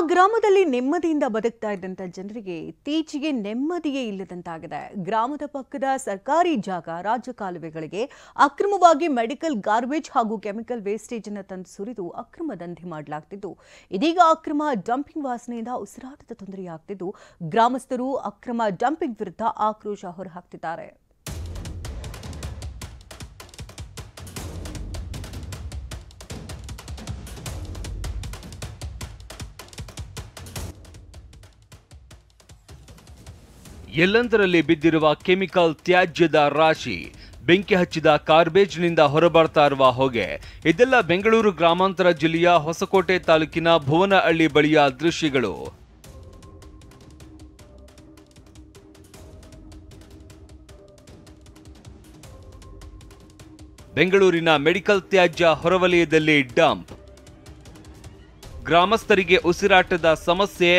ಗ್ರಾಮದಲ್ಲಿ ನೆಮ್ಮದಿಯಿಂದ ಬದುಕ್ತಾ ಇದ್ದಂತ ಜನರಿಗೆ ಇತ್ತೀಚೆಗೆ ನೆಮ್ಮದಿಯೇ ಇಲ್ಲದಂತಾಗಿದೆ. ಗ್ರಾಮದ ಪಕ್ಕದ ಸರ್ಕಾರಿ ಜಾಗ ರಾಜಕಾಲುವೆಗಳಿಗೆ ಅಕ್ರಮವಾಗಿ ಮೆಡಿಕಲ್ ಗಾರ್ಬೇಜ್ ಹಾಗೂ ಕೆಮಿಕಲ್ ವೇಸ್ಟೇಜ್ ಅನ್ನು ತಂದು ಸುರಿದು ಅಕ್ರಮ ದಂಧೆ ಮಾಡಲಾಗ್ತಿದ್ದು, ಇದೀಗ ಅಕ್ರಮ ಡಂಪಿಂಗ್ ವಾಸನೆಯಿಂದ ಉಸಿರಾಟದ ತೊಂದರೆಯಾಗ್ತಿದ್ದು, ಗ್ರಾಮಸ್ಥರು ಅಕ್ರಮ ಡಂಪಿಂಗ್ ವಿರುದ್ಧ ಆಕ್ರೋಶ ಹೊರಹಾಕ್ತಿದ್ದಾರೆ. ಎಲ್ಲೆಂದರಲ್ಲಿ ಬಿದ್ದಿರುವ ಕೆಮಿಕಲ್ ತ್ಯಾಜ್ಯದ ರಾಶಿ, ಬೆಂಕಿ ಹಚ್ಚಿದ ಕಾರ್ಬೇಜ್ನಿಂದ ಹೊರಬರ್ತಾ ಇರುವ ಹೊಗೆ, ಇದೆಲ್ಲ ಬೆಂಗಳೂರು ಗ್ರಾಮಾಂತರ ಜಿಲ್ಲೆಯ ಹೊಸಕೋಟೆ ತಾಲೂಕಿನ ಭುವನಹಳ್ಳಿ ಬಳಿಯ ದೃಶ್ಯಗಳು. ಬೆಂಗಳೂರಿನ ಮೆಡಿಕಲ್ ತ್ಯಾಜ್ಯ ಹೊರವಲಯದಲ್ಲಿ ಡಂಪ್. ಗ್ರಾಮಸ್ಥರಿಗೆ ಉಸಿರಾಟದ ಸಮಸ್ಯೆ,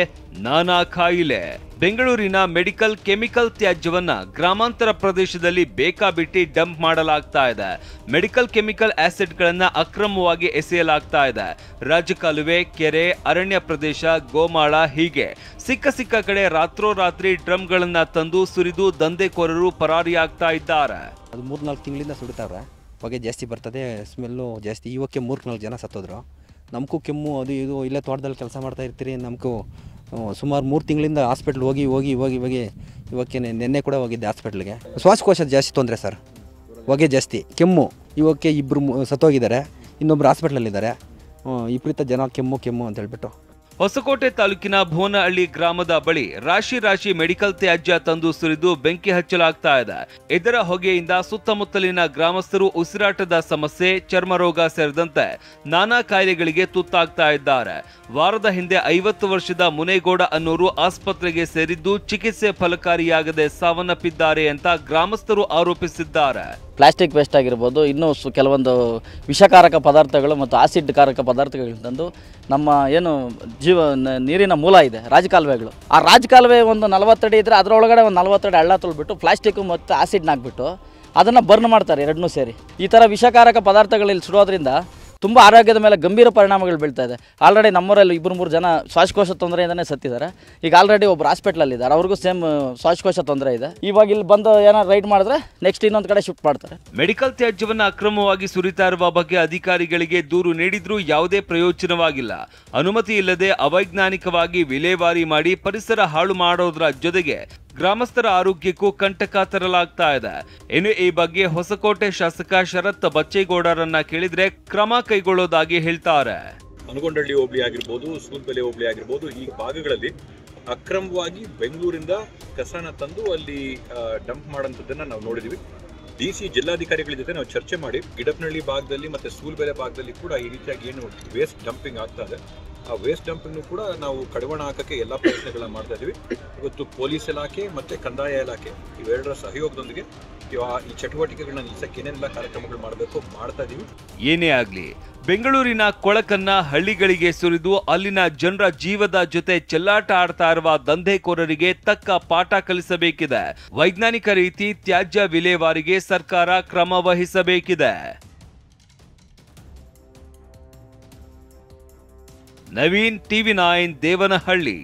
ನಾನಾ ಕಾಯಿಲೆ. ಬೆಂಗಳೂರಿನ ಮೆಡಿಕಲ್ ಕೆಮಿಕಲ್ ತ್ಯಾಜ್ಯವನ್ನ ಗ್ರಾಮಾಂತರ ಪ್ರದೇಶದಲ್ಲಿ ಬೇಕಾಬಿಟ್ಟಿ ಡಂಪ್ ಮಾಡಲಾಗ್ತಾ ಇದೆ. ಮೆಡಿಕಲ್ ಕೆಮಿಕಲ್ ಆಸಿಡ್ಗಳನ್ನ ಅಕ್ರಮವಾಗಿ ಎಸೆಯಲಾಗ್ತಾ ಇದೆ. ರಾಜಕಾಲುವೆ, ಕೆರೆ, ಅರಣ್ಯ ಪ್ರದೇಶ, ಗೋಮಾಳ ಹೀಗೆ ಸಿಕ್ಕ ಕಡೆ ರಾತ್ರೋರಾತ್ರಿ ಡ್ರಮ್ಗಳನ್ನ ತಂದು ಸುರಿದು ದಂಧೆಕೋರರು ಪರಾರಿಯಾಗ್ತಾ ಇದ್ದಾರೆ. ಅದು 3-4 ತಿಂಗಳಿಂದ ಸುಡ್ತಾವ್ರೆ. ಹೊಗೆ ಜಾಸ್ತಿ ಬರ್ತದೆ, ಸ್ಮೆಲ್ಲು ಜಾಸ್ತಿ. ಇವಕ್ಕೆ 3-4 ಜನ ಸತ್ತೋದ್ರು. ನಮಗೂ ಕೆಮ್ಮು ಅದು ಇದು, ಇಲ್ಲೇ ತೋಟದಲ್ಲಿ ಕೆಲಸ ಮಾಡ್ತಾ ಇರ್ತೀರಿ. ನಮಗೂ ಸುಮಾರು 3 ತಿಂಗಳಿಂದ ಹಾಸ್ಪಿಟ್ಲ್ ಹೋಗಿ ಇವಕ್ಕೆ ನೆನ್ನೆ ಕೂಡ ಹೋಗಿದ್ದೆ ಹಾಸ್ಪಿಟ್ಲಿಗೆ. ಶ್ವಾಸಕೋಶ ಜಾಸ್ತಿ ತೊಂದರೆ ಸರ್, ಹೊಗೆ ಜಾಸ್ತಿ, ಕೆಮ್ಮು. ಇವಕ್ಕೆ 2 ಸತ್ತೋಗಿದ್ದಾರೆ, ಇನ್ನೊಬ್ರು ಹಾಸ್ಪಿಟ್ಲಲ್ಲಿದ್ದಾರೆ. ವಿಪರೀತ ಜನ ಕೆಮ್ಮು ಅಂತ ಹೇಳ್ಬಿಟ್ಟು. ಹೊಸಕೋಟೆ ತಾಲೂಕಿನ ಭುವನಹಳ್ಳಿ ಗ್ರಾಮದ ಬಳಿ ರಾಶಿ ಮೆಡಿಕಲ್ ತ್ಯಾಜ್ಯ ತಂದು ಸುರಿದು ಬೆಂಕಿ ಹಚ್ಚಲಾಗ್ತಾ ಇದೆ. ಇದರ ಹೊಗೆಯಿಂದ ಸುತ್ತಮುತ್ತಲಿನ ಗ್ರಾಮಸ್ಥರು ಉಸಿರಾಟದ ಸಮಸ್ಯೆ, ಚರ್ಮರೋಗ ಸೇರಿದಂತೆ ನಾನಾ ಕಾಯಿಲೆಗಳಿಗೆ ತುತ್ತಾಗ್ತಾ ಇದ್ದಾರೆ. ವಾರದ ಹಿಂದೆ 50 ವರ್ಷದ ಮುನೇಗೌಡ ಅನ್ನೋರು ಆಸ್ಪತ್ರೆಗೆ ಸೇರಿದ್ದು ಚಿಕಿತ್ಸೆ ಫಲಕಾರಿಯಾಗದೆ ಸಾವನ್ನಪ್ಪಿದ್ದಾರೆ ಅಂತ ಗ್ರಾಮಸ್ಥರು ಆರೋಪಿಸಿದ್ದಾರೆ. ಪ್ಲಾಸ್ಟಿಕ್ ವೇಸ್ಟ್ ಆಗಿರ್ಬೋದು, ಇನ್ನೂ ಕೆಲವೊಂದು ವಿಷಕಾರಕ ಪದಾರ್ಥಗಳು ಮತ್ತು ಆಸಿಡ್ ಕಾರಕ ಪದಾರ್ಥಗಳು ತಂದು ನಮ್ಮ ಏನು ನೀರಿನ ಮೂಲ ಇದೆ ರಾಜಕಾಲುವೆಗಳು, ಆ ರಾಜಕಾಲುವೆ ಒಂದು 40 ಅಡಿ ಇದ್ದರೆ ಅದರೊಳಗಡೆ ಒಂದು 40 ಅಡಿ ಹಳ್ಳ ತುಳ್ಬಿಟ್ಟು ಪ್ಲಾಸ್ಟಿಕ್ಕು ಮತ್ತು ಆಸಿಡ್ನ ಹಾಕ್ಬಿಟ್ಟು ಅದನ್ನು ಬರ್ನ್ ಮಾಡ್ತಾರೆ, ಎರಡನ್ನೂ ಸೇರಿ. ಈ ಥರ ವಿಷಕಾರಕ ಪದಾರ್ಥಗಳಲ್ಲಿ ಸುಡೋದ್ರಿಂದ ತುಂಬ ಆರೋಗ್ಯದ ಮೇಲೆ ಗಂಭೀರ ಪರಿಣಾಮಗಳು ಬೀಳ್ತಾ ಇದೆ. ಆಲ್ರೆಡಿ ನಮ್ಮೂರಲ್ಲಿ 2-3 ಜನ ಶ್ವಾಸಕೋಶ ತೊಂದರೆಯಿಂದನೇ ಸತ್ತಿದ್ದಾರೆ. ಈಗ ಆಲ್ರೆಡಿ ಒಬ್ಬರು ಹಾಸ್ಪಿಟ್ಲಲ್ಲಿದ್ದಾರೆ, ಅವ್ರಿಗೂ ಸೇಮ್ ಶ್ವಾಸಕೋಶ ತೊಂದರೆ ಇದೆ. ಇವಾಗ ಇಲ್ಲಿ ಬಂದು ಏನಾರು ರೈಡ್ ಮಾಡಿದ್ರೆ ನೆಕ್ಸ್ಟ್ ಇನ್ನೊಂದು ಕಡೆ ಶಿಫ್ಟ್ ಮಾಡ್ತಾರೆ. ಮೆಡಿಕಲ್ ತ್ಯಾಜ್ಯವನ್ನು ಅಕ್ರಮವಾಗಿ ಸುರಿತಾ ಇರುವ ಬಗ್ಗೆ ಅಧಿಕಾರಿಗಳಿಗೆ ದೂರು ನೀಡಿದ್ರೂ ಯಾವುದೇ ಪ್ರಯೋಜನವಾಗಿಲ್ಲ. ಅನುಮತಿ ಇಲ್ಲದೆ ಅವೈಜ್ಞಾನಿಕವಾಗಿ ವಿಲೇವಾರಿ ಮಾಡಿ ಪರಿಸರ ಹಾಳು ಮಾಡೋದ್ರ ಜೊತೆಗೆ ಗ್ರಾಮಸ್ಥರ ಆರೋಗ್ಯಕ್ಕೂ ಕಂಟಕ ತರಲಾಗ್ತಾ ಇದೆ. ಇನ್ನು ಈ ಬಗ್ಗೆ ಹೊಸಕೋಟೆ ಶಾಸಕ ಶರತ್ ಬಚ್ಚೇಗೌಡರನ್ನ ಕೇಳಿದ್ರೆ ಕ್ರಮ ಕೈಗೊಳ್ಳೋದಾಗಿ ಹೇಳ್ತಾರೆ. ಅನಗೊಂಡಳ್ಳಿ ಹೋಬಳಿ ಆಗಿರ್ಬೋದು, ಸೂಲ್ಬೆಲೆ ಹೋಬಳಿ ಆಗಿರ್ಬೋದು, ಈ ಭಾಗಗಳಲ್ಲಿ ಅಕ್ರಮವಾಗಿ ಬೆಂಗಳೂರಿಂದ ಕಸನ ತಂದು ಅಲ್ಲಿ ಡಂಪ್ ಮಾಡೋಂಥದ್ದನ್ನ ನಾವು ನೋಡಿದೀವಿ. ಡಿಸಿ ಜಿಲ್ಲಾಧಿಕಾರಿಗಳ ಜೊತೆ ನಾವು ಚರ್ಚೆ ಮಾಡಿ ಗಿಡಪ್ನಹಳ್ಳಿ ಭಾಗದಲ್ಲಿ ಮತ್ತೆ ಸೂಲ್ಬೆಲೆ ಭಾಗದಲ್ಲಿ ಕೂಡ ಈ ರೀತಿಯಾಗಿ ಏನು ವೇಸ್ಟ್ ಡಂಪಿಂಗ್ ಆಗ್ತಾ ಇದೆ, ಆ ವೇಸ್ಟ್ ಡಂಪಿಂಗ್ ಕೂಡ ನಾವು ಕಡಿವಾಣ ಹಾಕಕ್ಕೆ ಎಲ್ಲ ಪ್ರಯತ್ನಗಳನ್ನ ಮಾಡ್ತಾ ಇದೀವಿ. ಇವತ್ತು ಪೊಲೀಸ್ ಇಲಾಖೆ ಮತ್ತೆ ಕಂದಾಯ ಇಲಾಖೆ ಇವೆರಡರ ಸಹಯೋಗದೊಂದಿಗೆ ಈ ಚಟುವಟಿಕೆಗಳನ್ನ ನಿಲ್ಲಿಸಕ್ಕೆ ಏನೆಲ್ಲ ಕಾರ್ಯಕ್ರಮಗಳು ಮಾಡಬೇಕು ಮಾಡ್ತಾ ಇದೀವಿ. ಏನೇ ಆಗ್ಲಿ, ಬೆಂಗಳೂರಿನ ಕೊಳಕನ್ನ ಹಳ್ಳಿಗಳಿಗೆ ಸುರಿದು ಅಲ್ಲಿನ ಜನರ ಜೀವದ ಜೊತೆ ಚೆಲ್ಲಾಟ ಆಡ್ತಾ ಇರುವ ದಂಧೆಕೋರರಿಗೆ ತಕ್ಕ ಪಾಠ ಕಲಿಸಬೇಕಿದೆ. ವೈಜ್ಞಾನಿಕ ರೀತಿ ತ್ಯಾಜ್ಯ ವಿಲೇವಾರಿಗೆ ಸರ್ಕಾರ ಕ್ರಮ ವಹಿಸಬೇಕಿದೆ. ನವೀನ್, TV9 ದೇವನಹಳ್ಳಿ.